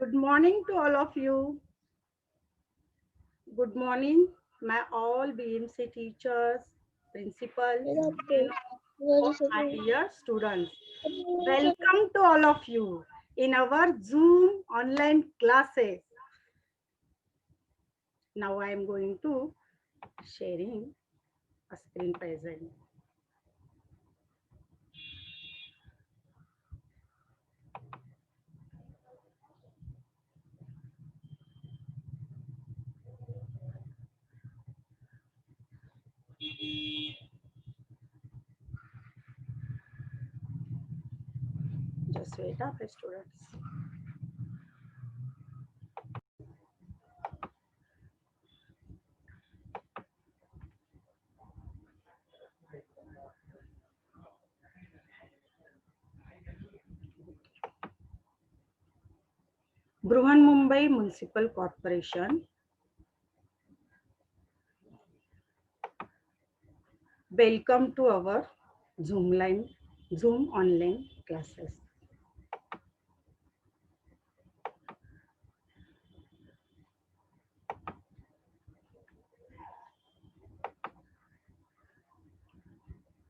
Good morning to all of you. Good morning, my all BMC teachers, principals, and all my dear students. Welcome to all of you in our Zoom online classes. Now I am going to sharing a screen present. Just wait up, students. Bruhan Mumbai Municipal Corporation. Welcome to our Zoom online classes.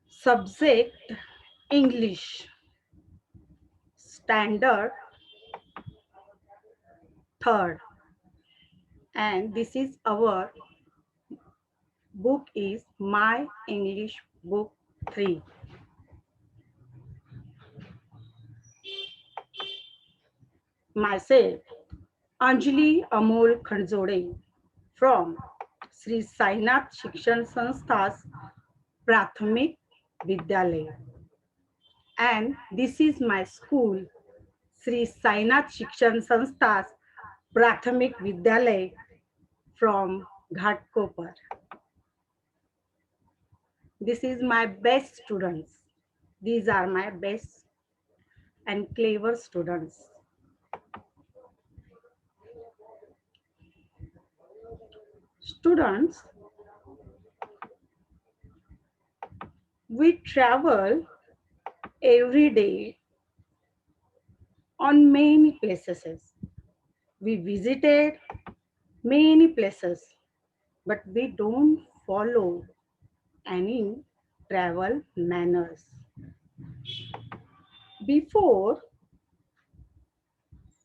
Subject English. Standard third. And this is our book is My English Book 3. Myself, Anjali Amol Khanjode from Sri Sainath Shikshan Sanstha's Prathamik Vidyalaya. And this is my school, Sri Sainath Shikshan Sanstha's Prathamik Vidyalaya from Ghatkopar. This is my best students. These are my best and clever students. Students, we travel every day on many places. We visited many places, but we don't follow any travel manners. Before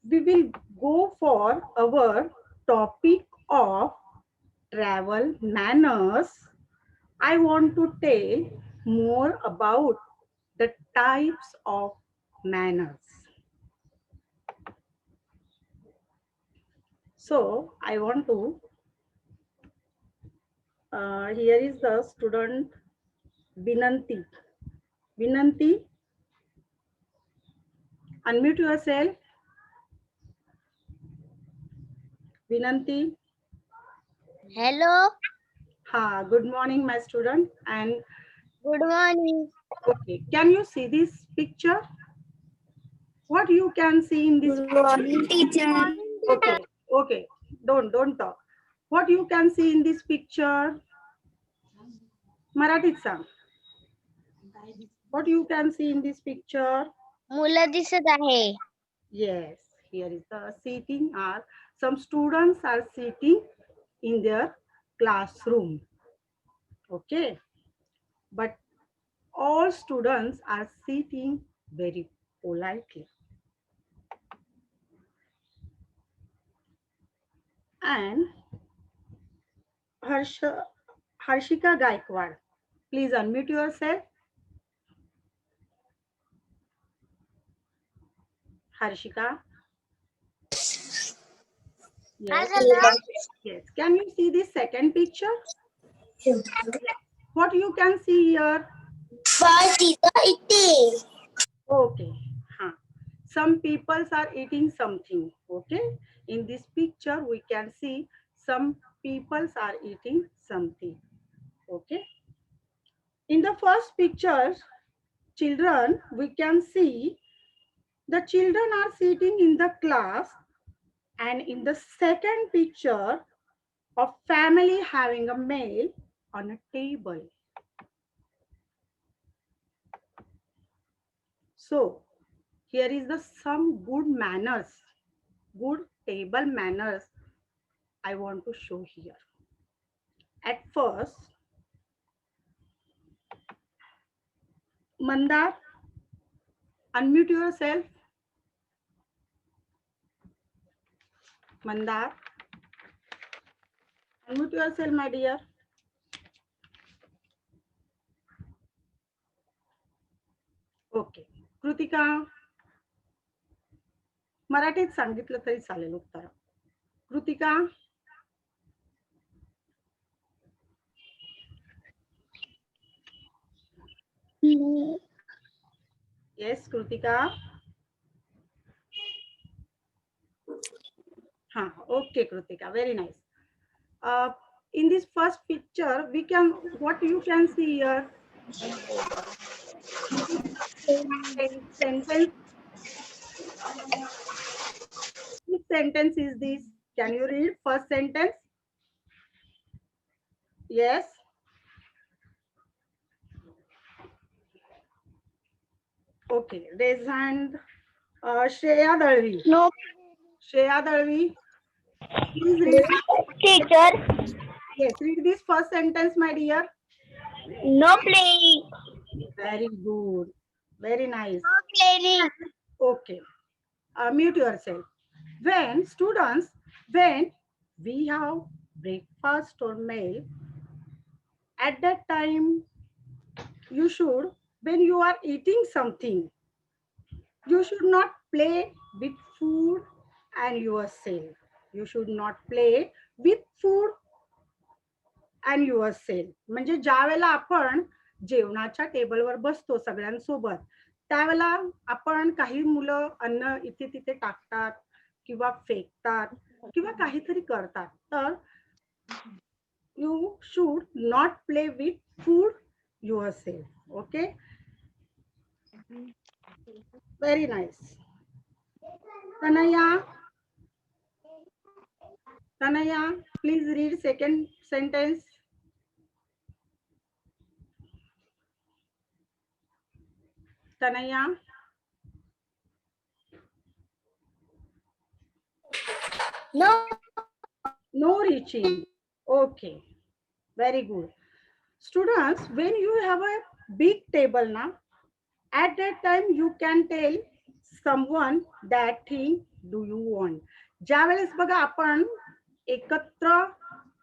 we will go for our topic of travel manners, I want to tell more about the types of manners. So I want to, here is the student Vinanti. Vinanti, unmute yourself. Vinanti. Hello. Ha, good morning, my student. And Good morning. okay, can you see this picture? What you can see in this Good picture? morning, teacher. Okay, okay, don't talk. What you can see in this picture? Marathit sang. What you can see in this picture? मुलं दिसत आहे. Yes, here is the seating are some students are sitting in their classroom. Okay, but all students are sitting very politely. And Harshika Gaikwad, please unmute yourself. Harshika. Yes, yes. Can you see the second picture? What you can see here? Why teacher eating? Okay. Huh. Some people are eating something. Okay. In this picture, we can see some people are eating something. Okay. In the first picture, children, we can see the children are sitting in the class, and in the second picture, a family having a meal on a table. So here is the some good manners good table manners I want to show here. At first, Mandar, unmute yourself. Mandar, unmute yourself, my dear. Okay. Kritika, मराठीत सांगितलं तरी चालेल उत्तर. Kritika, yes, Kritika. Okay, Kritika, very nice. In this first picture, what you can see here? Sentence. Which sentence is this? Can you read first sentence? Yes. Okay. Raise hand. Shreya Dalvi. No, Shreya Dalvi. Please read. teacher. Yes, read this first sentence, my dear. No playing. Very good. Very nice. No playing. Okay. Mute yourself. When students, when we have breakfast or meal, at that time, you should, when you are eating something, you should not play with food and yourself. You should not play with food and yourself. म्हणजे ज्या वेळेला आपण जेवणाच्या टेबलवर बसतो सगळ्यांसोबत, त्यावेळेला आपण काही मुलं अन्न इथे तिथे टाकतात किंवा फेकतात किंवा काहीतरी करतात. तर you should not play with food yourself. Okay, very nice. Tanaya, please read second sentence. Tanaya, no reaching. Okay, very good. Students, when you have a big table now, at that time you can tell someone that thing do you want. ज्या वेळेस बघा आपण एकत्र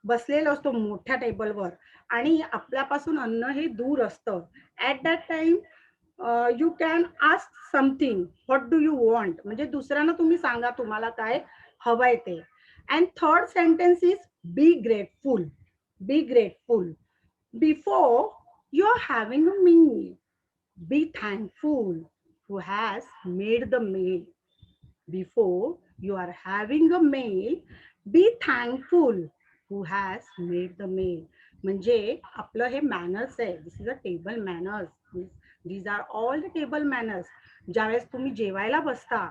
बसलेलो असतो मोठ्या टेबलवर आणि आपल्यापासून अन्न हे दूर असतं. At that time you can ask something, what do you want, म्हणजे दुसऱ्यांना तुम्ही सांगा तुम्हाला काय हवंय ते. And third sentence is be grateful. Be grateful before you are having a meal. Be thankful who has made the meal. Before you are having a meal, be thankful who has made the meal. म्हणजे आपलं हे manners आहे. This is a table manners. These are all the table manners. ज्यावेळेस तुम्ही जेवायला बसता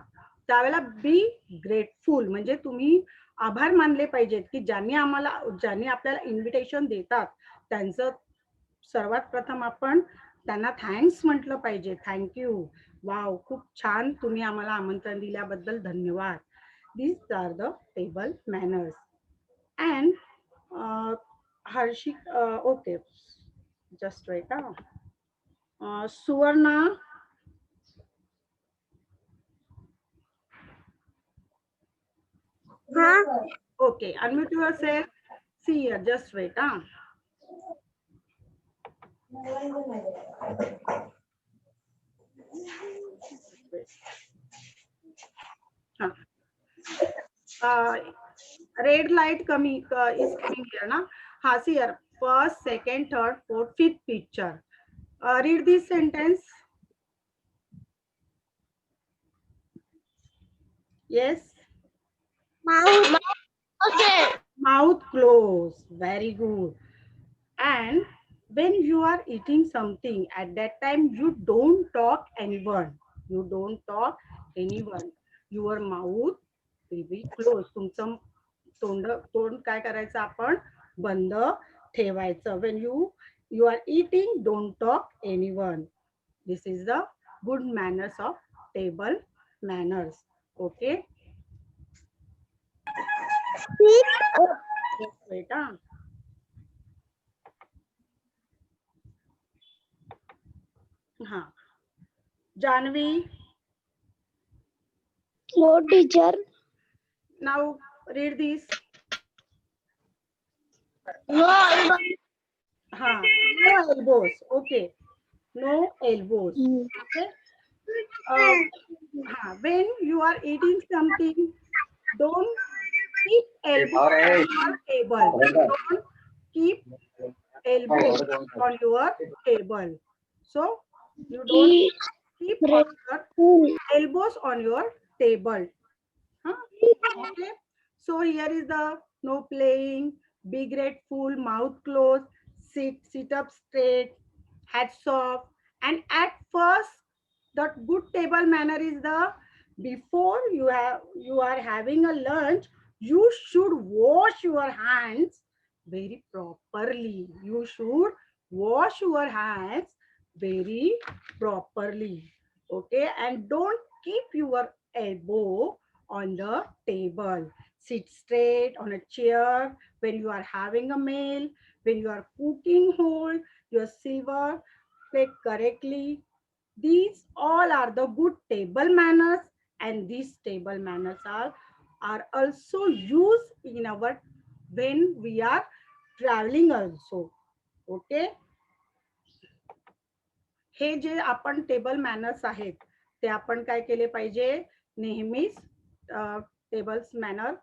त्यावेळेला be grateful, म्हणजे तुम्ही आभार मानले पाहिजेत की ज्यांनी आपल्याला इन्व्हिटेशन देतात त्यांचं सर्वात प्रथम आपण त्यांना थँक्स म्हटलं पाहिजे. थँक्यू. वाव, खूप छान, तुम्ही आम्हाला आमंत्रण दिल्याबद्दल धन्यवाद. These are the table manners. And Harshik, okay, just wait. Suvarna, okay, unmute yourself. See here, just wait. Red light is coming here, na? See here, first, second, third, fourth, fifth picture. Read this sentence. Yes. Mouth closed. Very good. And when you are eating something, at that time you don't talk anyone. You don't talk anyone. Your mouth will be closed. तुमचं तोंड काय करायचं आपण बंद ठेवायचं. When you are eating, don't talk anyone. This is the good manners of table manners. Okay. Just wait, huh? हाँ, Janvi, No, teacher. now read this. No elbow. हाँ, no elbows. Okay, no elbows. Okay. When you are eating something, don't keep elbow on your table. Don't keep elbow on your table. So you don't Eat keep on bread. your elbows on your table. Huh? Okay. So here is the no playing, big red full, mouth closed, sit up straight, hats off. And at first, the good table manner is the before you are having a lunch, you should wash your hands very properly. You should wash your hands very properly. Okay, and don't keep your elbow on the table. Sit straight on a chair when you are having a meal, when you are cooking, hold your silver plate correctly. These all are the good table manners, and these table manners are also used in our when we are traveling also. Okay. हे जे आपण table manners आहेत ते आपण काय केले पाहिजे नेहमीच tables manner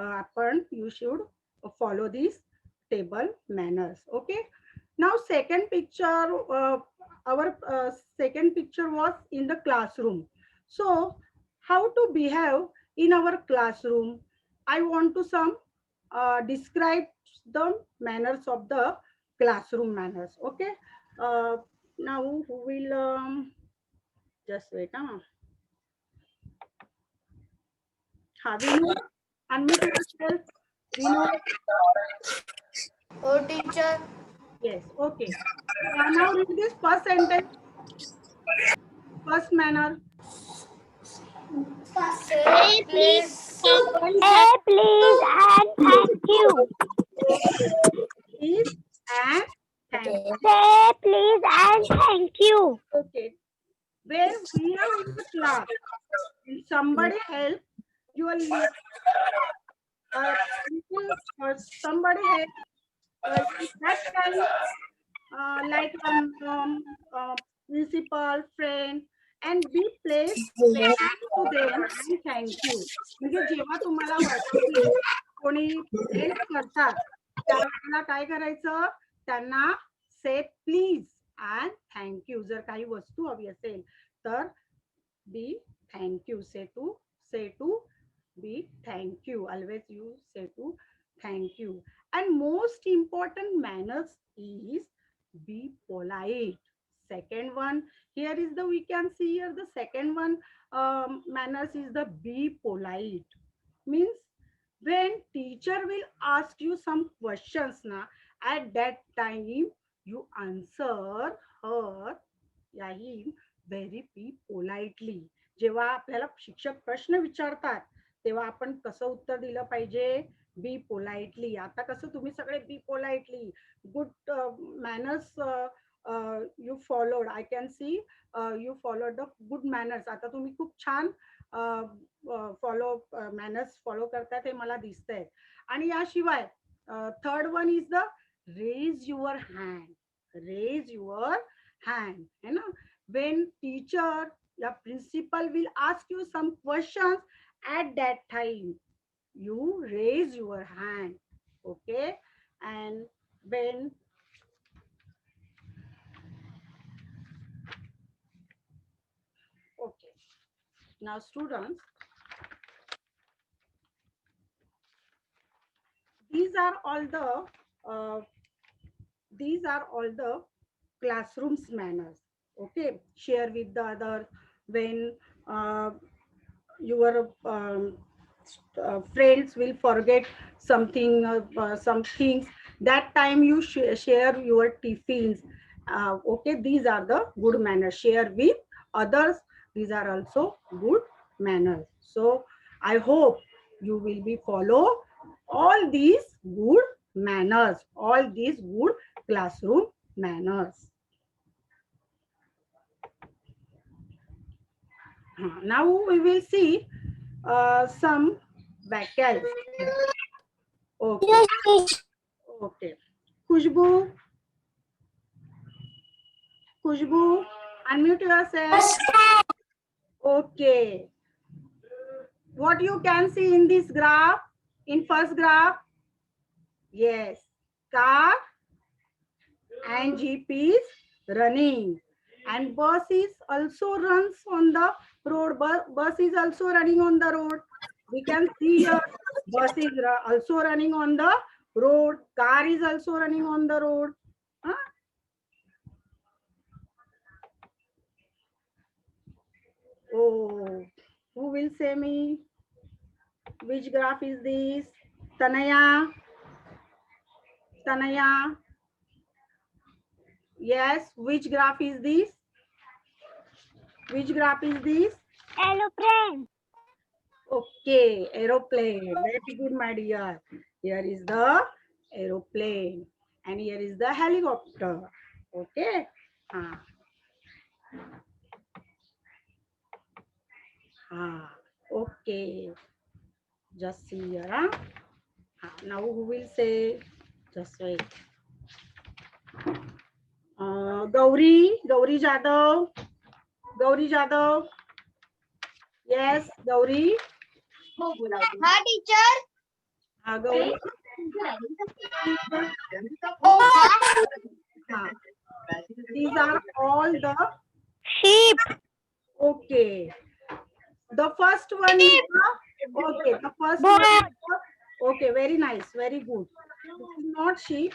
आपण you should follow this table manners okay now second picture our second picture was in the classroom. So how to behave in our classroom? I want to some describe the manners of the classroom manners. Okay. Now who will just wait. Vinu, unmute yourself. Vinu. Oh, teacher. Yes. Okay. Now read this first sentence. First manner. Say please. Please and thank you. Please and thank you. Say please and thank you. Okay. When we are in the class, if somebody help, you will somebody help that time like principal, friend, and be placed to them and thank you. म्हणजे जेव्हा तुम्हाला वर्गातले कोणी help करतात त्यावेळेला काय करायचं त्यांना से प्लीज अँड थँक्यू जर काही वस्तू हवी असेल तर बी थँक्यू से to be thank you always you say to thank you and most important manners is be polite second one here is the we can see here the second one manners is the be polite means when teacher will ask you some questions na at that time you answer her या him very be politely जेव्हा आपल्याला शिक्षक प्रश्न विचारतात तेव्हा आपण कसं उत्तर दिलं पाहिजे बी पोलाइटली आता कसं तुम्ही सगळे be politely good manners you followed I can see you follow the good manners आता तुम्ही खूप छान फॉलो मॅनर्स फॉलो करतात हे मला दिसतंय आणि याशिवाय third one is the raise your hand है ना when teacher या principal will ask you some questions at that time you raise your hand okay and when okay now students these are all the classrooms manners okay share with the others when uh, your friends will forget some things that time you share your tiffins okay these are the good manners share with others these are also good manners so I hope you will be follow all these good manners, all these good classroom manners. Now we will see some vowels. Okay, okay. Khushbu, Khushbu, unmute yourself. Okay. What you can see in this graph, in first graph? Yes, car and jeep is running, and bus is also runs on the road. Bus is also running on the road. We can see here bus is also running on the road. Car is also running on the road. Huh? Oh, who will say me? Which graph is this? Tanaya. Tanaya. Yes, which graph is this? Which graph is this? Aeroplane. Okay, aeroplane. Very good, my dear. Here is the aeroplane, and here is the helicopter. Okay. Ah, okay. Just see here. Now who will say? Just wait. Gauri Jadhav. Gauri Jadhav. Yes, Gauri. हाँ teacher Gauri. These are all the Sheep. okay. The first one is the, okay. The first one is the, okay. Very nice. Very good. This is not sheep.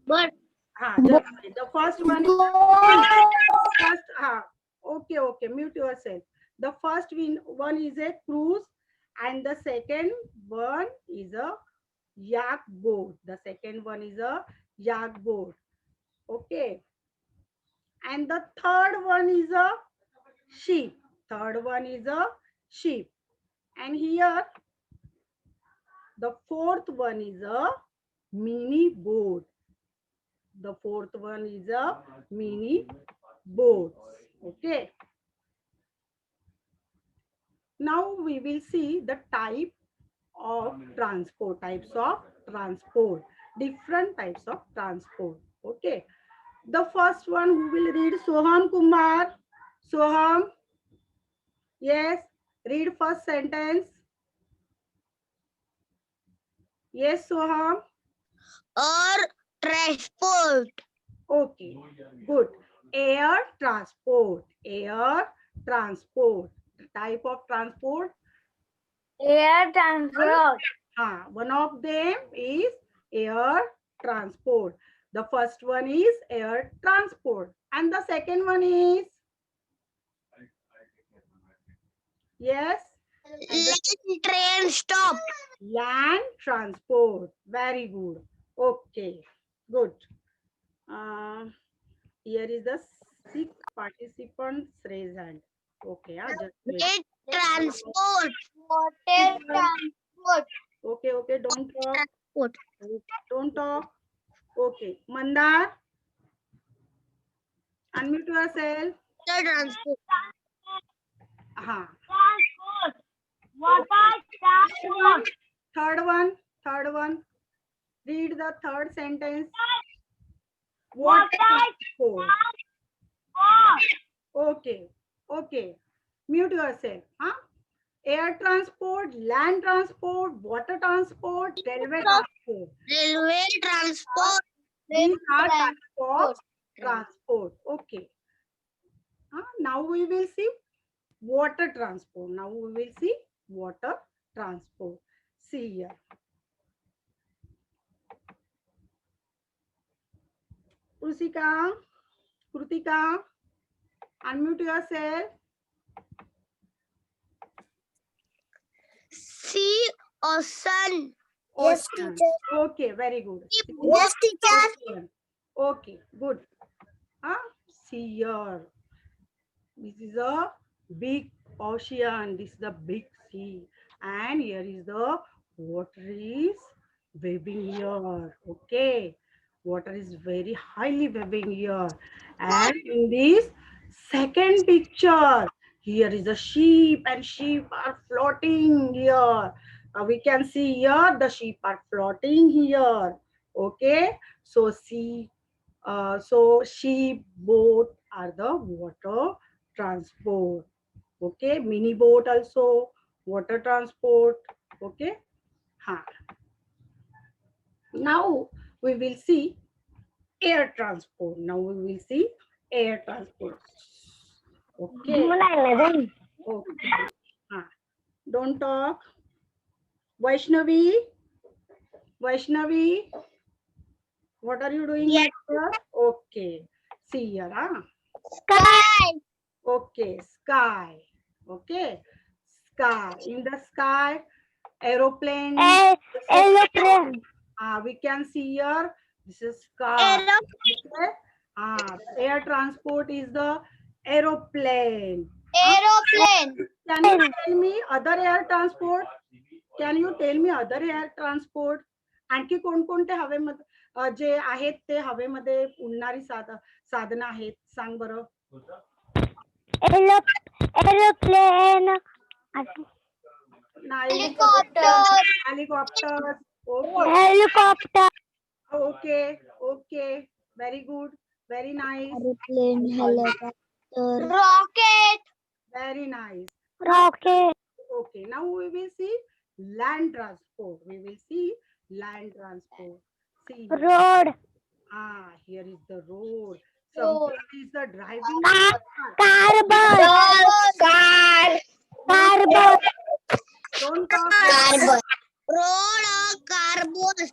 but Just wait. The first one is first. Okay. Okay. Mute yourself. The first one is a cruise, and the second one is a yak boat. The second one is a yak boat. Okay. And the third one is a sheep. Third one is a sheep. And here the fourth one is a mini boat. The fourth one is a mini boat. Okay. Now we will see the type of transport, types of transport, different types of transport. Okay. The first one who will read, Soham Kumar. Soham. Yes. Read first sentence. Yes, Soham. और transport Okay, good. Air transport. Air transport. The type of transport. Air transport. One of them is air transport. The first one is air transport. And the second one is, yes, train stop land transport. Very good. Okay, good. Here is the 6 participants raise hand. Okay, just wait. Air transport water transport Okay, okay, don't talk. transport Don't talk. Okay, Mandar, unmute yourself. transport Transport. Water transport. Third one. Read the third sentence. Water Transport. transport. Okay, okay. Mute yourself. Air transport, land transport, water transport, railway transport. railway transport These are types of transport. Okay. Now we will see water transport. Now we will see water transport. See here. Krutika, unmute yourself. sea ocean Ocean. Okay, very good. yes teacher Ocean. Okay, good. See here. This is a big ocean. This is the big sea. And here is the water is webbing here. Okay, water is very highly webbing here. And in this second picture, here is a sheep and sheep are floating here. We can see here the sheep are floating here. Okay, so see, so sheep, boat are the water transport. Okay, mini boat also water transport. Okay, huh. Now we will see air transport. Now we will see air transport. Okay, okay. Huh. Don't talk. Vaishnavi, Vaishnavi, what are you doing Yes. here? Okay, see here, huh? Sky. Okay, sky. Okay, sky. In the sky, aeroplane. Aeroplane. We can see here. This is sky. Okay. Air transport is the aeroplane. Aeroplane. Can you tell me other air transport? Can you tell me other air transport? आणखी कोणकोणते हवेमध्ये जे आहेत ते हवेमध्ये उडणारी साधनं आहेत सांग बरं. Aeroplane. Helicopter. Helicopter. Okay. Helicopter. Okay. Okay. Very good. Very nice. Aeroplane. Helicopter. Rocket. Very nice. Rocket. Okay. Now we will see land transport. We will see land transport. See. Road. Here is the road. Someone is the driving Car bus. Car. Car bus. Don't talk. Road or car bus.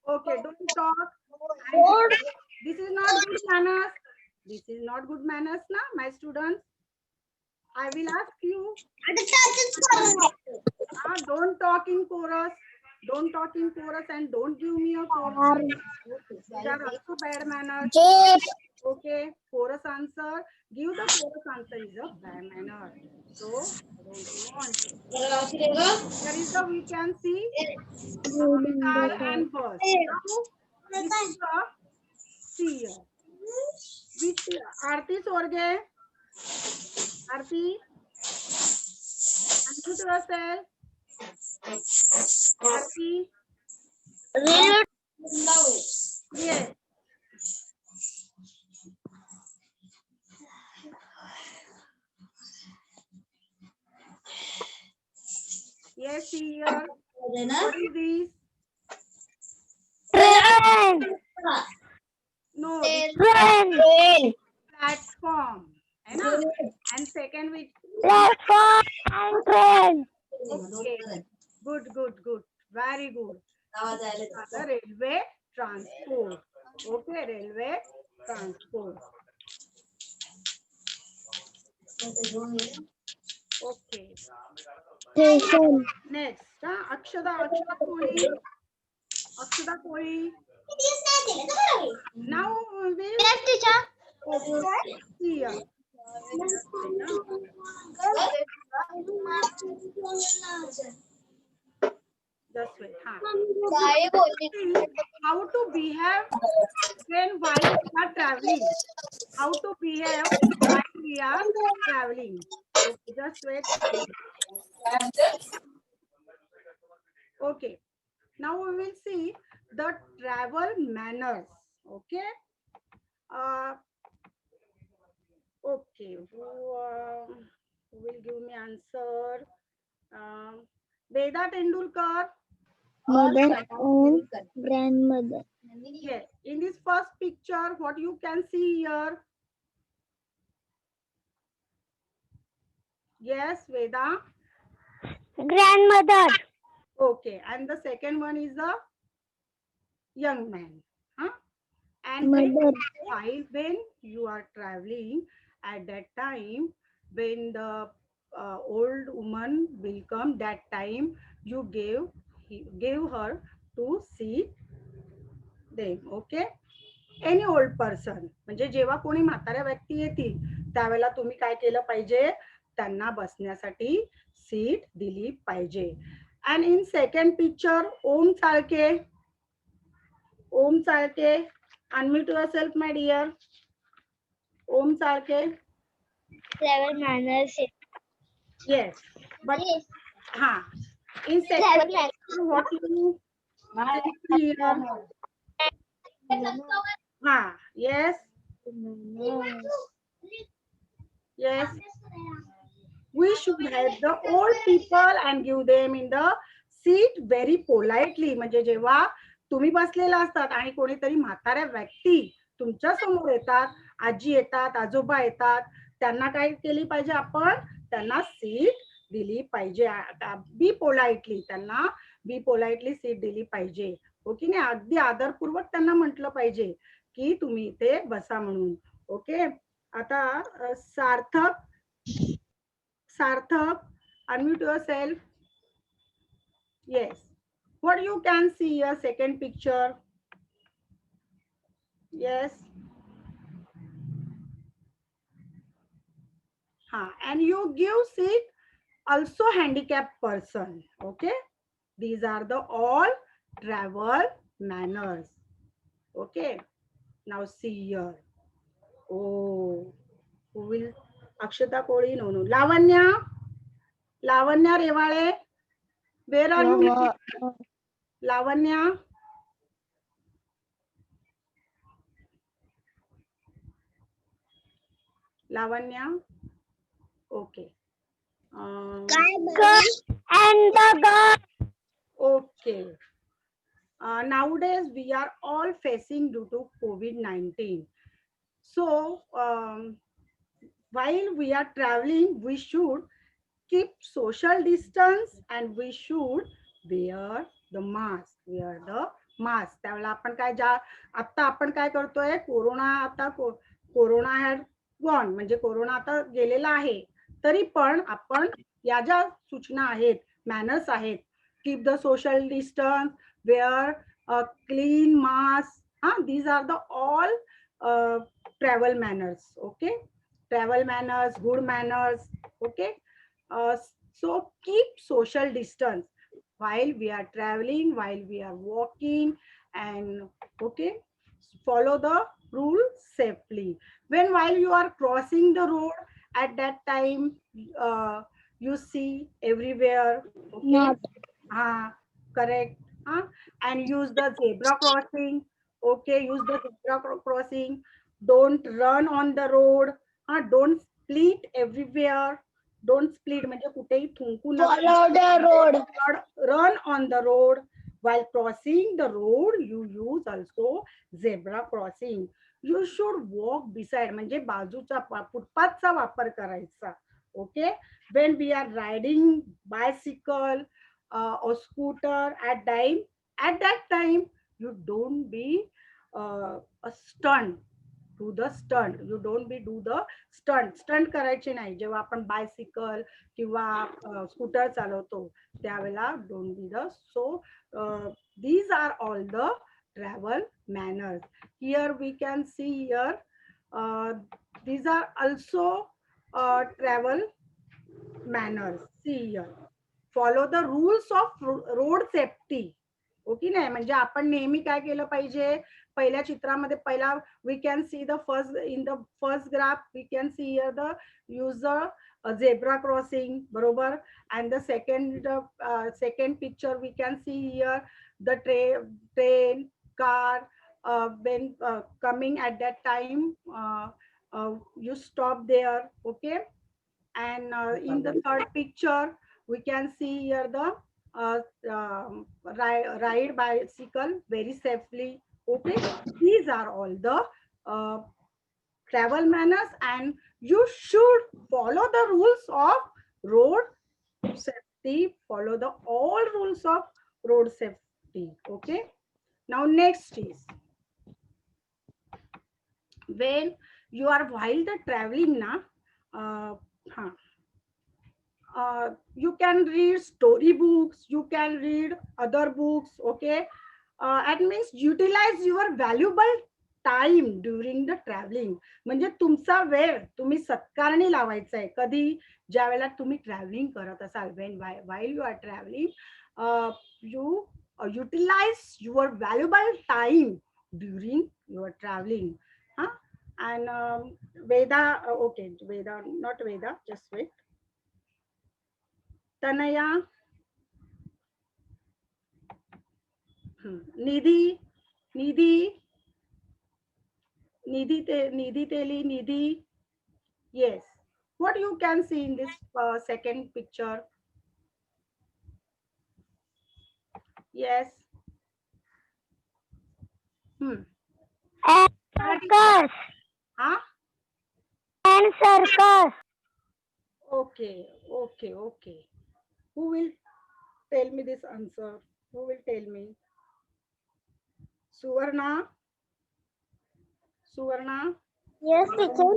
Okay, don't talk. And this is not good manners. This is not good manners, na, my students. I will ask you. Don't talk in chorus. Don't talk in chorus and don't give me a chorus. These are also bad manners. Okay, chorus answer. Give the chorus answer is a bad manner. So I don't want. There is the we can see car and bus. Now this is the see which Aarti Sorge. Aarti, unmute yourself. Aarti. Yes. Yes, here. What is this? Train. No, Train. platform. है ना? And second which? Platform and train. Okay. Good, good, good. Very good. The railway transport. Okay, railway transport. Okay. Station. Next, Akshada Koli. Akshada Koli. Now we will Yes, teacher. okay, here. Just wait. How to behave while we are traveling. How to behave while we are traveling. Okay, just wait. Okay. Now we will see the travel manners. Okay. Okay. Who will give me answer? Veda Tendulkar. Mother and grandmother. Yes. In this first picture, what you can see here? Yes, Veda. Grandmother. Okay. And the second one is the young man. Huh? And Mother. while when you are traveling at that time, when the old woman will come, that time you gave her to see them. Okay. Any old person म्हणजे जेव्हा कोणी म्हाताऱ्या व्यक्ती येतील त्यावेळेला तुम्ही काय केलं पाहिजे त्यांना बसण्यासाठी सीट दिली पाहिजे And in second picture, Om Salke. Om Salke. Unmute yourself, my dear. Om Salke. travel manners. Yes. But Yes. in second Travel picture, what you can see here? Yes. Yes. We should help the old people and give them in the seat very politely. म्हणजे जेव्हा तुम्ही बसलेला असतात आणि कोणीतरी म्हाताऱ्या व्यक्ती तुमच्या समोर येतात, आजी येतात, आजोबा येतात, त्यांना काय केली पाहिजे आपण? त्यांना सीट दिली पाहिजे. बी पोलाइटली, त्यांना बी पोलाइटली सीट दिली पाहिजे. ओके नाही, अगदी आदरपूर्वक त्यांना म्हटलं पाहिजे की तुम्ही इथे बसा म्हणून. ओके. आता सार्थक. Sarthak, unmute yourself. Yes. What you can see here, second picture. Yes. And you give seat also handicapped person. Okay. These are the all travel manners. Okay. Now see here. Oh, who will? Akshata Koli, no. Lavanya. Lavanya Revale. Where are you? Lavanya. Lavanya. Okay. Girl and the girl. Okay. Nowadays, we are all facing due to COVID-19. So, while we are traveling, we should keep social distance and we should wear the mask. Wear the mask. त्यावेळेला आपण काय आता आपण काय करतोय, corona had gone, म्हणजे corona आता गेलेला आहे, तरी पण आपण या ज्या सूचना आहेत, मॅनर्स आहेत, keep the social distance, wear a clean mask. These are the all travel manners. Okay, travel manners, good manners. Okay, so keep social distance while we are traveling, while we are walking, and okay, follow the rule safely. While you are crossing the road, at that time you see everywhere. Okay, correct. And use the zebra crossing. Okay, use the zebra crossing. Don't run on the road. Don't split everywhere. Don't split म्हणजे कुठेही थुंकू नका. Follow the road. Run on the road. While crossing the road, you use also zebra crossing. You should walk beside, म्हणजे बाजूचा फुटपाथचा वापर करायचा. Okay, when we are riding bicycle or scooter at that time you don't be a stunt. Do the stunt. You don't be do the stunt करायचे नाही. जेव्हा आपण bicycle किंवा scooter चालवतो त्यावेळेला don't be the. So these are all the travel manners. Here we can see here these are also travel manners. See here. Follow the rules of road safety. Okay नाही, म्हणजे आपण नेहमी काय केलं पाहिजे, पहिल्या चित्रामध्ये पहिला we can see the first in the first graph we can see here the user zebra crossing, बरोबर. And the second picture we can see here the train car when coming at that time you stop there. Okay, and in the third picture we can see here the ride bicycle very safely. Okay, these are all the travel manners and you should follow the rules of road safety. Follow the all rules of road safety. Okay, now next is when you are while the traveling you can read story books, you can read other books. Okay, that means utilize your valuable time during the travelling. म्हणजे तुमचा वेळ तुम्ही सत्कारणी लावायचा आहे. कधी? ज्या वेळेला तुम्ही ट्रॅव्हलिंग करत असाल. while you are traveling, you utilize your valuable time during your traveling. Huh? And Veda, okay, Veda, not Veda, just wait. Tanaya, Nidhi, Nidhi, Nidhi Teli, Nidhi. Yes. What you can see in this second picture? Yes. Hmm. And That is, circus. huh? And circus. Okay, okay, okay. Who will tell me this answer? Who will tell me? Suvarna? Suvarna? Yes, teacher.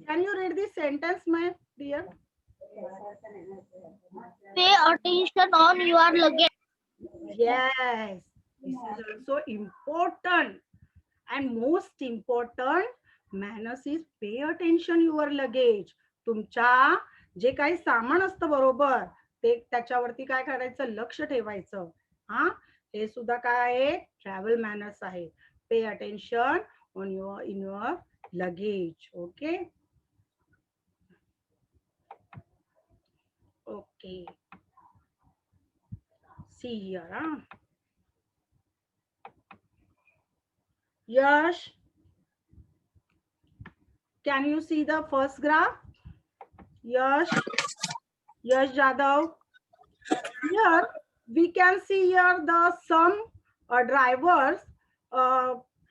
Can you read this sentence, my dear? Pay attention on your luggage. Yes. This is also important. And most important manners is pay attention your luggage. तुमच्या जे काही सामान असतं बरोबर ते त्याच्यावरती काय करायचं, लक्ष ठेवायचं. हा, हे सुद्धा काय आहे, ट्रॅव्हल मॅनर्स आहे. Pay attention on your luggage. Okay, okay. See here. Yash, can you see the first graph? Yash, Yash Jadhav. Here we can see here the some drivers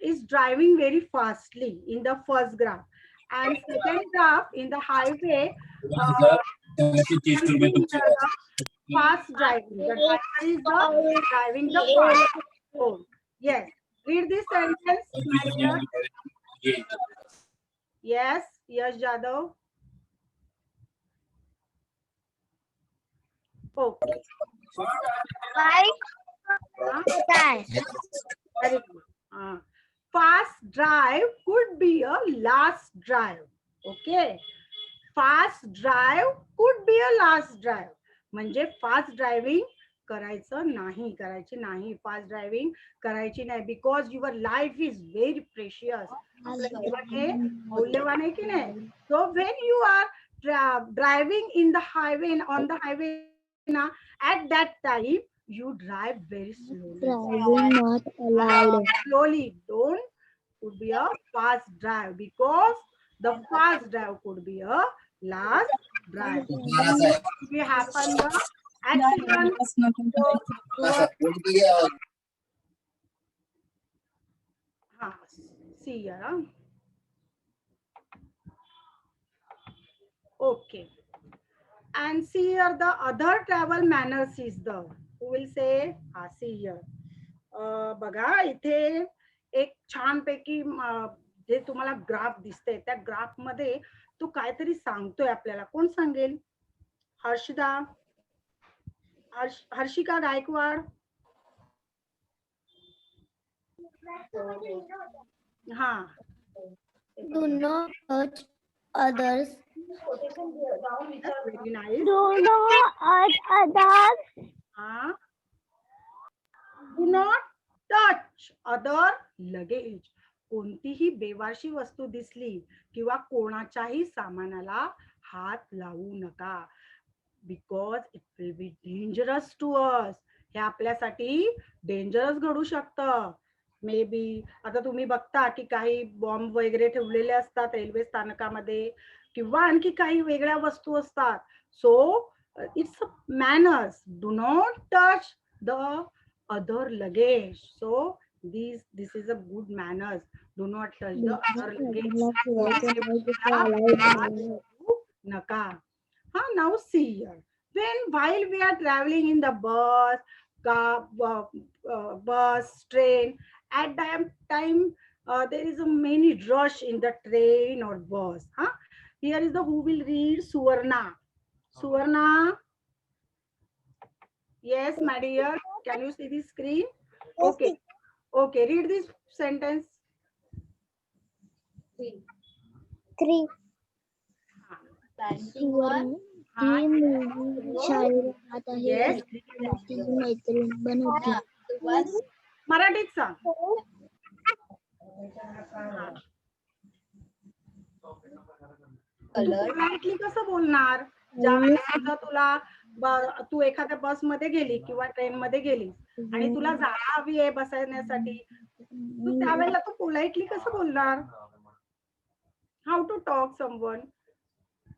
is driving very fastly in the first graph, and second graph in the highway. We can see here the fast driving. The driver is the driving the fast. Oh, yes. Read this sentence, my dear. Yes, Yash Jadhav. Okay. Like Huh? that. Very good. Fast drive could be a last drive. Okay. Fast drive could be a last drive. म्हणजे fast driving करायचं नाही, करायची नाही. Fast driving करायची नाही. Because your life is very precious. आपलं जीवन हे मौल्यवान आहे की नाही. So when you are driving in the highway, on the highway ना, at that time you drive very slowly. Driving not allowed. Slowly, don't could be a fast drive, because the fast drive could be a last drive. If you happen the accident, so see here. Okay. And see here the other travel manners is the, who will say, see here. बघा इथे एक छानपैकी जे तुम्हाला graph दिसते, त्या graph मध्ये तो काहीतरी सांगतोय आपल्याला. कोण सांगेल? हर्षदा, हर्षिका गायकवाड. हा, Do not touch others. very nice. Do not hurt others. हा, do not touch other luggage. कोणतीही बेवारशी वस्तू दिसली किंवा कोणाच्याही सामानाला हात लावू नका. Because it will be dangerous to us. हे आपल्यासाठी डेंजरस घडू शकतं. मे बी आता तुम्ही बघता की काही बॉम्ब वगैरे ठेवलेले असतात रेल्वे स्थानकामध्ये, किंवा आणखी काही वेगळ्या वस्तू असतात. So it's manners. Do not touch the other luggage. So this is a good manners. Do not touch the other luggage. Naka. Now see here. While we are traveling in the bus, car, bus, train, at that time there is a many rush in the train or bus. Here is the who will read Suvarna. Suvarna. Yes, my dear. Can you see the screen? Okay. Okay. Read this sentence. 3 हा ही मुलगी शाळेला जात आहे yes आणि ती मैत्रीण बनवते. मराठीत सांग. हा. तू पोलाइटली कसं बोलणार ज्यावेळेस समजा तुला तू एखाद्या बस मध्ये गेली किंवा ट्रेन मध्ये गेली आणि तुला जागा हवी आहे बसण्यासाठी, तू त्यावेळेला तू पोलाइटली कसं बोलणार? How to talk someone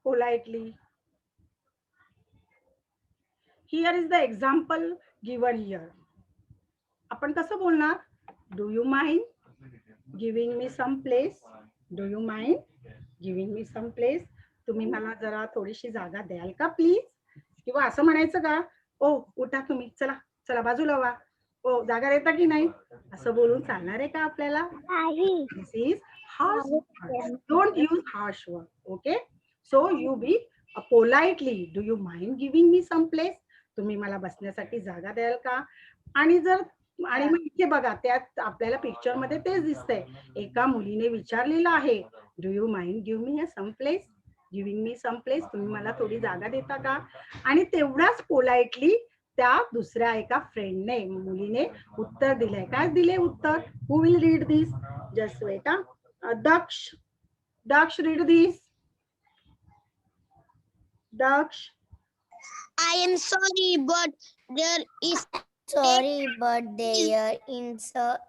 politely? Here is the example given here. आपण कसं बोलणार? Do you mind giving me some place? Do you mind giving me some place? तुम्ही मला जरा थोडीशी जागा द्याल का प्लीज? किंवा असं म्हणायचं का, ओ उठा तुम्ही, चला चला बाजूला व्हा, ओ जागा देता की नाही? असं बोलून चालणार आहे का आपल्याला? नाही. This is harsh word. Don't use harsh word. Okay? So you be politely. Do you mind giving me some place? तुम्ही मला बसण्यासाठी जागा द्याल का? आणि जर आणि मग इथे बघा त्यात आपल्याला पिक्चर मध्ये तेच दिसतंय. एका मुलीने विचारलेलं आहे, do you mind give me some place? Giving me some place? तुम्ही मला थोडी जागा देता का? आणि तेवढाच पोलाइटली त्या दुसऱ्या एका फ्रेंडने मुलीने उत्तर दिलंय. काय दिले उत्तर? Who will read this? Just wait. Daksh, Daksh, read this. Daksh. I am sorry, but there is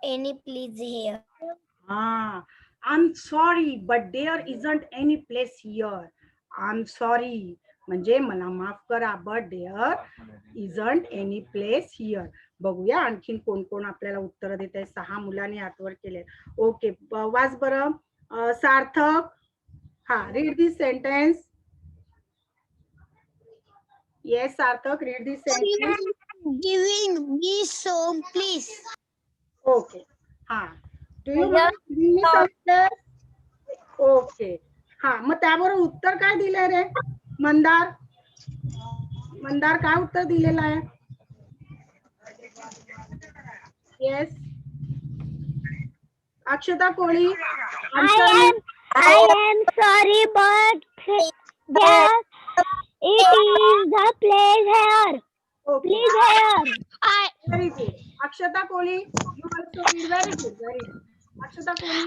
any place here. I'm sorry, but there isn't any place here. I'm sorry. म्हणजे मला माफ करा, but there isn't any place here. बघूया आणखीन कोण कोण आपल्याला उत्तर देत आहे. 6 मुलांनी हातवर केले. ओके, वाच बरं. सार्थक, हा, read this sentence. Yes Sarthak, read this sentence. Giving me some, please. Okay, हा. Do you mind? ओके, हा. मग त्यावर उत्तर काय दिलंय रे मंदार? मंदार काय उत्तर दिलेलं आहे? Yes Akshata Koli. I am sorry, but there it is the place here. Okay, Please here. Very good. Akshata Koli, you also read. Very good, very good. Akshata Koli,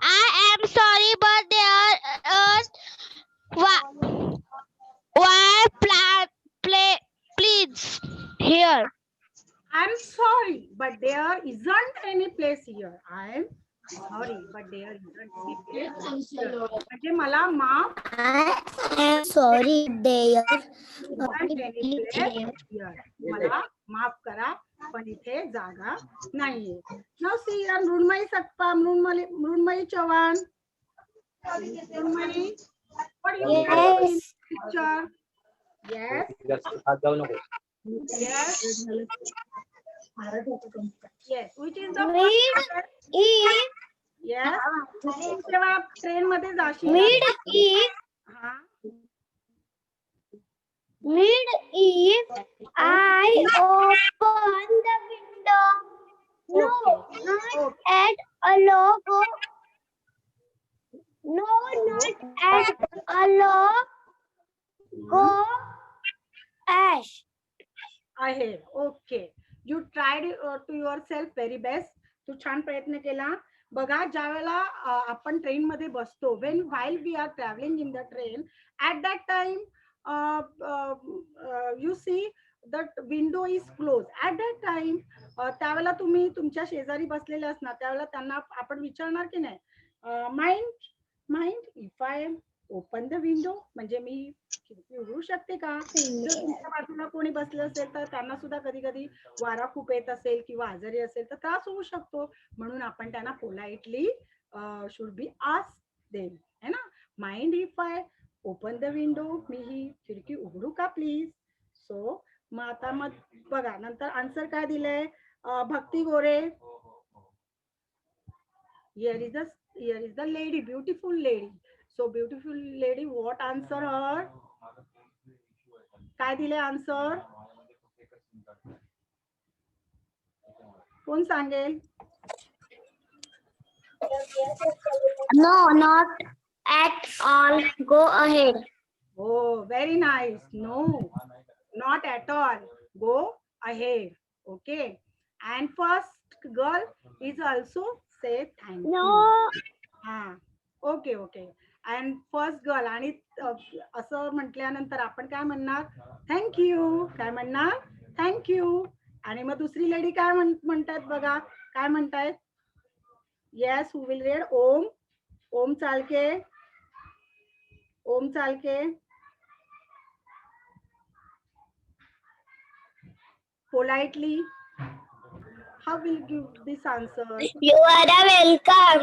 I am sorry, but there why please here. I'm sorry, but there isn't any place here. I'm sorry, but there isn't any place here. म्हणजे मला माफ I am sorry, there isn't any place here. मला माफ करा पण इथे जागा नाहीये. Now see here, Mrunmayi Sakpa, Mrunmayi Chavan. Mrunmayi, what you see in picture? Yes. Yes. Yes. Which is the yes. जेव्हा ट्रेन मध्ये जाशील हा. I open the window. No, not at a logo. No, not at a logo. Ash. आहे. Okay, you tried to yourself very best. तू छान प्रयत्न केला. बघा ज्या वेळेला आपण ट्रेन मध्ये बसतो, when while we are travelling in the train, at that time you see that window is close. At that time त्यावेळेला तुम्ही तुमच्या शेजारी बसलेले असणार, त्यावेळेला त्यांना आपण विचारणार की नाही, mind if I open the window? म्हणजे मी खिडकी उघडू शकते का? जर तुमच्या बाजूला कोणी बसलं असेल तर त्यांना सुद्धा कधी कधी वारा खूप येत असेल किंवा आजारी असेल तर त्रास होऊ शकतो. म्हणून आपण त्यांना politely should be ask them, है ना. Mind if I open the window? मी ही खिडकी उघडू का प्लीज? सो मग आता मग बघा नंतर आन्सर काय दिलंय. भक्ती गोरे, here is the lady, beautiful lady. So beautiful lady, what answer her? काय दिले आन्सर? कोण सांगेल? No, not at all. Go ahead. Oh, very nice. No, not at all. Go ahead. Okay. And first girl is also say thank you. No. हा. Okay okay. And first girl आणि असं म्हटल्यानंतर आपण काय म्हणणार? Thank you. काय म्हणणार? Thank you. आणि मग दुसरी लेडी काय म्हणतात बघा? काय म्हणतायत? Yes, who will read? Om. Om Chalke. Om Chalke. Politely, how will you give this answer? You are welcome.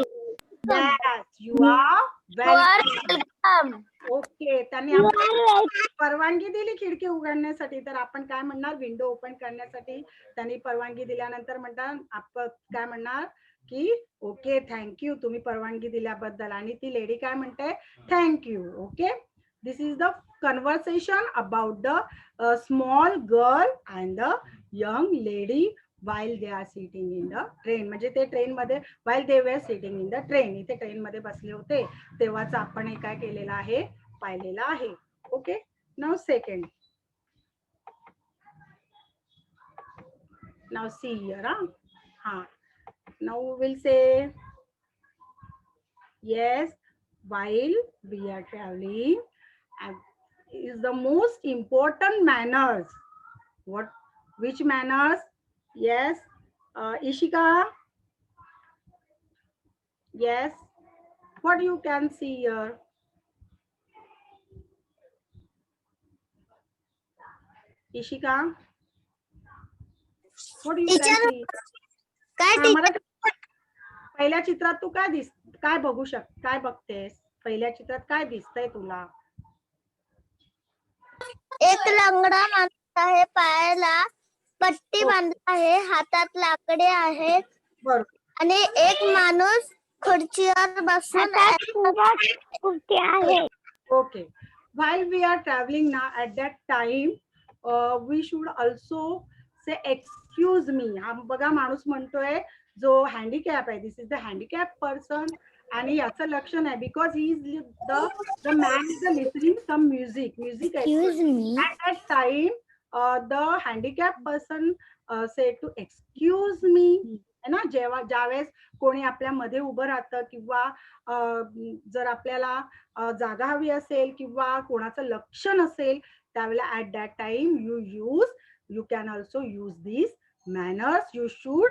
Yes, you are welcome. Okay. त्यांनी आपल्याला परवानगी दिली खिडकी उघडण्यासाठी, तर आपण काय म्हणणार? विंडो ओपन करण्यासाठी त्यांनी परवानगी दिल्यानंतर म्हणतात आपण काय म्हणणार की ओके थँक्यू, तुम्ही परवानगी दिल्याबद्दल. आणि ती लेडी काय म्हणते? Thank you. Okay. This is the conversation about the small girl and the young lady while they are sitting in the train. म्हणजे ते ट्रेन मध्ये while they were sitting in the train, इथे ट्रेन मध्ये बसले होते तेव्हाच आपण हे काय केलेलं आहे? पाहिलेलं आहे. Okay. Now second. Now see here. हा. Now will say yes, while we are traveling is the most important manners. What? Which manners? Yes, Ishika. Yes, what you can see here? Ishika, what you can see? मला पहिल्या चित्रात तू काय बघू काय बघतेस? पहिल्या चित्रात काय दिसतंय तुला? एक लंगडा माणूस आहे, पायाला पट्टी बांधली आहे, हातात लाकडे आहेत. बरोबर. आणि एक माणूस खुर्चीवर बसून आहे. Okay. While we are traveling now, at that time, we should also say excuse me. हा बघा माणूस म्हणतोय जो हँडिकॅप आहे. This is the handicap person. आणि याचं लक्षण आहे because he is the man is listening some music. Excuse me. At that time, the handicapped person said to excuse me. है ना? ज्यावेळेस कोणी आपल्या मध्ये उभं राहतं किंवा जर आपल्याला जागा हवी असेल किंवा कोणाचं लक्ष नसेल त्यावेळेला at that time you can also use this manners. You should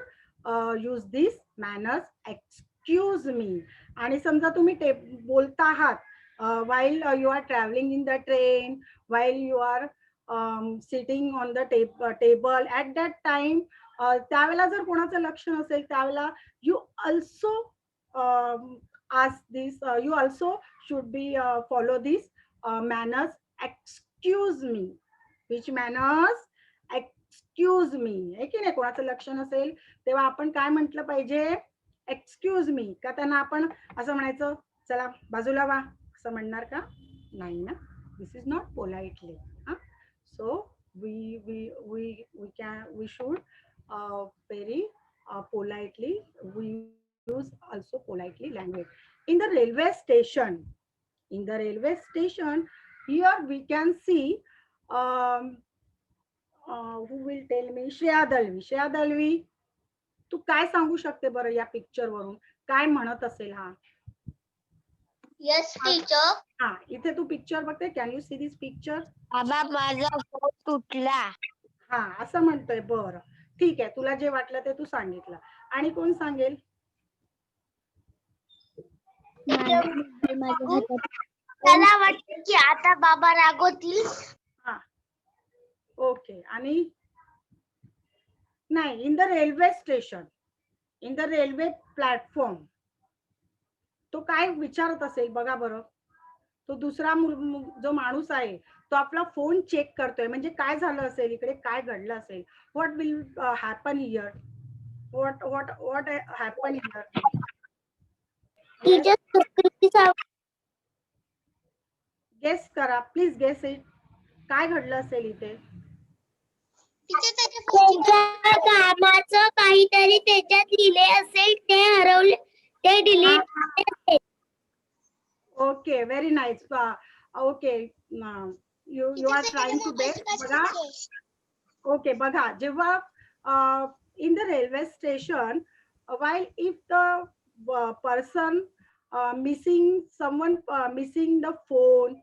use this manners. Excuse me. आणि समजा तुम्ही बोलता आहात while you are traveling in the train, while you are sitting on the table, at that time त्यावेळेला जर कोणाचं लक्ष नसेल त्यावेळेला you also ask this, you also should be follow this manners. Excuse me. Which manners? Excuse me. आहे की नाही? कोणाचं लक्ष नसेल तेव्हा आपण काय म्हटलं पाहिजे? Excuse me. का त्यांना आपण असं म्हणायचं चला बाजूला वा असं म्हणणार का? नाही ना. This is not politely. So we should very politely, we use also politely language. In the railway station, here we can see who will tell me? Shreya Dalvi. तू काय सांगू शकते बरं या पिक्चर वरून? काय म्हणत असेल हा? Yes, teacher. हा, इथे तू पिक्चर बघते. Can you see this picture? बाबा माझा फोन तुटला. हा, असं म्हणतोय. बरं, ठीक आहे. तुला जे वाटलं ते तू सांगितलं. आणि कोण सांगेल? मला वाटतं की आता बाबा रागवतील. हा, ओके. आणि नाही, in the railway station, in the railway platform तो काय विचारत असेल बघा बरं. तो दुसरा जो माणूस आहे तो आपला फोन चेक करतोय. म्हणजे काय झालं असेल इकडे? काय घडलं असेल? What will happen here? What happen here? Guess करा प्लीज. Guess it. काय घडलं असेल इथे? त्यांच्या कामाचं काहीतरी त्याच्यात लिहिले असेल ते हरवले ते delete Okay, very nice. Okay, you are trying to bet. बघा, okay, बघा, जेव्हा in the railway station, while if the person missing someone missing the phone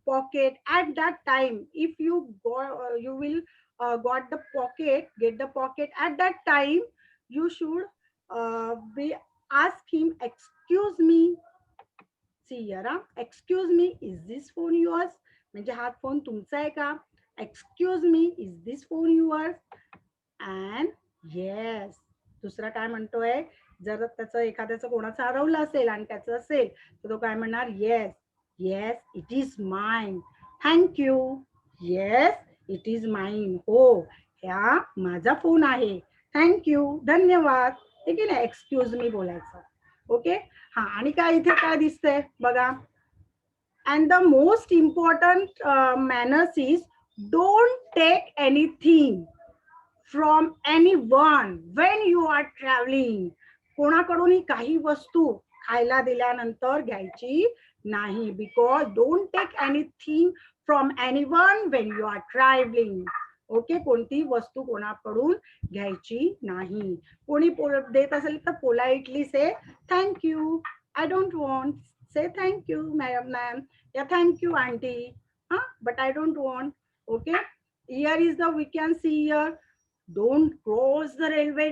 pocket at that time, if you go you will got the pocket, get the pocket at that time, you should be ask him, excuse me, see here, excuse me, is this phone yours? म्हणजे हा phone तुमचा आहे का? Excuse me, is this phone yours? And yes, दुसरा काय म्हणतोय, जर त्याचं एखाद्याचं कोणाचं हरवलं असेल आणि त्याचं असेल तर तो काय म्हणणार, yes yes it is mine, thank you, yes it is mine, हो ह्या माझा फोन आहे, थँक्यू, धन्यवाद, ठीक आहे ना, एक्सक्यूज मी बोलायचं. ओके, हा, आणि काय इथे काय दिसतंय बघा, and the most important manners is don't take anything from anyone when you are traveling. कोणाकडूनही काही वस्तू खायला दिल्यानंतर घ्यायची नाही, because don't take anything from anyone when you are traveling. Okay, कोणती वस्तू कोणाकडून घ्यायची नाही. कोणी देत असेल तर politely say thank you, I don't want, say thank you ma'am, yeah thank you auntie, but I don't want. Okay, here is the, we can see here, don't cross the railway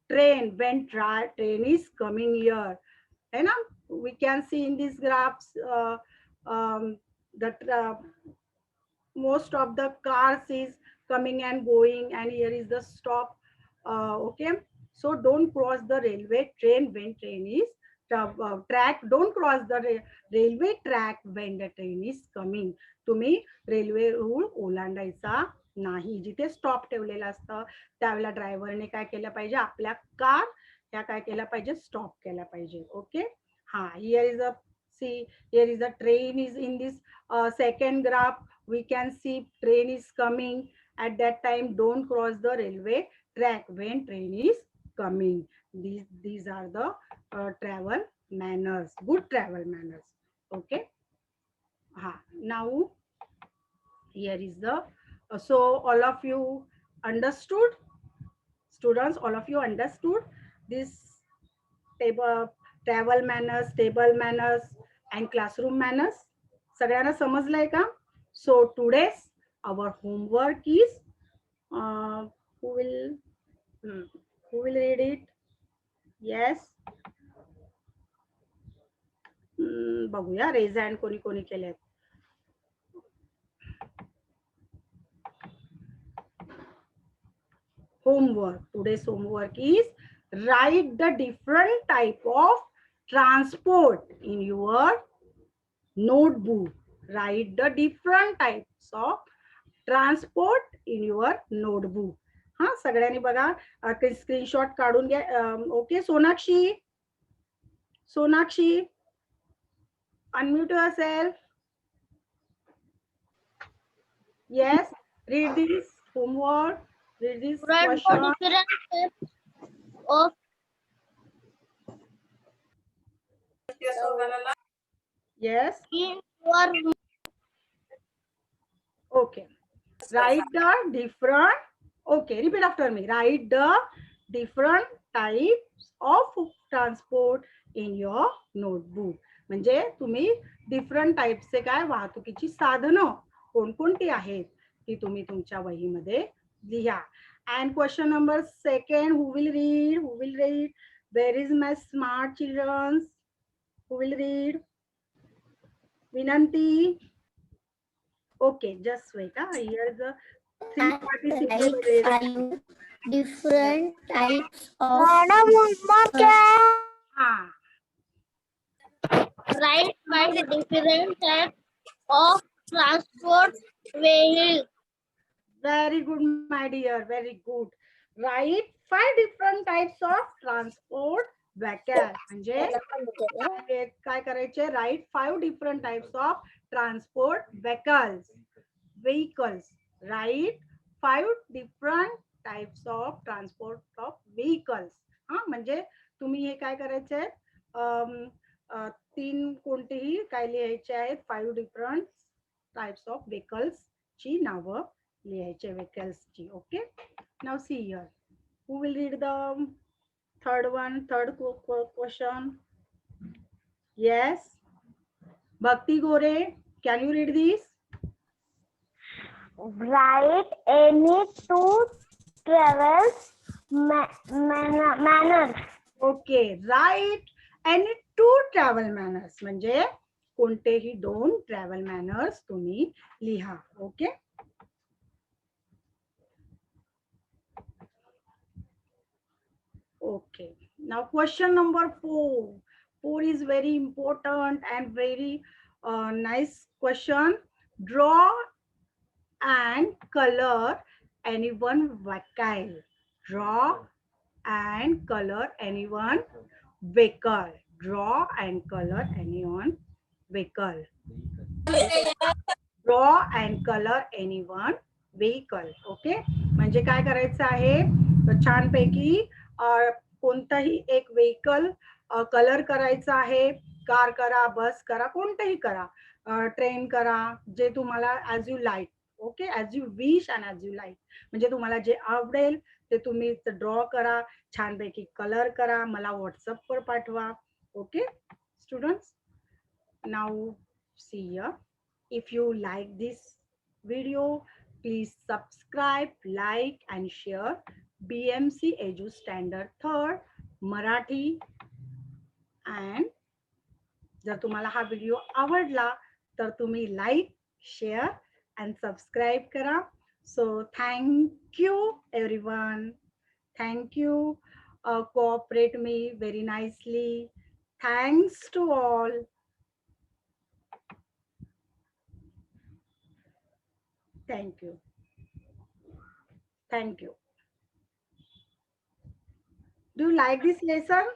train when train is coming here, है ना, we can see in these graphs that most of the cars is coming and going, and here is the stop. Okay, so don't cross the railway train when train is track, don't cross the railway track when the train is coming. तुम्ही railway रूळ ओलांडायचा नाही. जिथे stop ठेवलेला असतं त्यावेळेला ड्रायव्हरने काय केलं पाहिजे, आपल्या कार ह्या काय केल्या पाहिजे, स्टॉप केल्या पाहिजे. ओके, हा, here is a, see, here is a train is in this second graph, we can see train is coming. At that time, don't cross the railway track when train is coming. These are the travel manners, good travel manners. Okay, now here is the so all of you understood, students, all of you understood this travel manners, table manners and classroom manners. सगळ्यांना समजलंय का? So today's our homework is who will read it? Yes, बघूया raise hand कोणी कोणी केले. Homework, today's homework is write the different type of transport in your notebook. Write the different types of transport in your notebook. हा, सगळ्यांनी बघा, screenshot काढून घ्या. Okay, Sonakshi, Sonakshi, unmute yourself. Yes, read this homework, read this question. Yes, okay, write the different, okay, repeat after me, write the different types of transport in your notebook. म्हणजे तुम्ही different टाइपचे काय वाहतुकीची साधनं कोणकोणती आहेत ती तुम्ही तुमच्या वहीमध्ये लिहा. And question number second, who will read? Where is my smart children? Who will read? Vinanti. Okay, just wait. Here's the three participants. Different types of Write by the different types of transport vehicle. Very good, my dear. Very good. Write 5 different types of transport vehicle. म्हणजे काय करायचे? Write 5 different types of transport vehicles. Write 5 different types of transport of vehicles. हा म्हणजे तुम्ही हे काय करायचे आहेत 3 कोणतेही काय लिहायचे आहेत 5 different types of vehicles ची नावं लिहायचे vehicles ची. Okay, now see here, who will read the third question? Yes, Bhakti Gore, can you read this? Write any two travel manners. Okay, write any two travel manners म्हणजे कोणतेही 2 travel manners तुम्ही लिहा. Okay, okay, now question number 4. 4 is very important and very nice question. Draw and color any one vehicle. Draw and color any one vehicle. Draw and color any one vehicle. Draw and color any one vehicle. Okay, म्हणजे काय करायचं आहे तर छानपैकी कोणताही एक vehicle colour करायचा आहे. कार करा, बस करा, कोणतेही करा, ट्रेन करा, जे तुम्हाला as you like. Okay, as you wish and as you like, म्हणजे तुम्हाला जे आवडेल ते तुम्ही ड्रॉ करा, छानपैकी कलर करा, मला व्हॉट्सअपवर पाठवा. Okay students, now see here. If you like this video, please subscribe, like and share BMC Edu Standard 3rd Marathi. And जर तुम्हाला हा व्हिडिओ आवडला तर तुम्ही लाईक, शेअर and subscribe करा. So thank you everyone. Thank you. Cooperate me very nicely. Thanks to all. Thank you. Thank you. Do you like this lesson?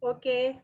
Okay.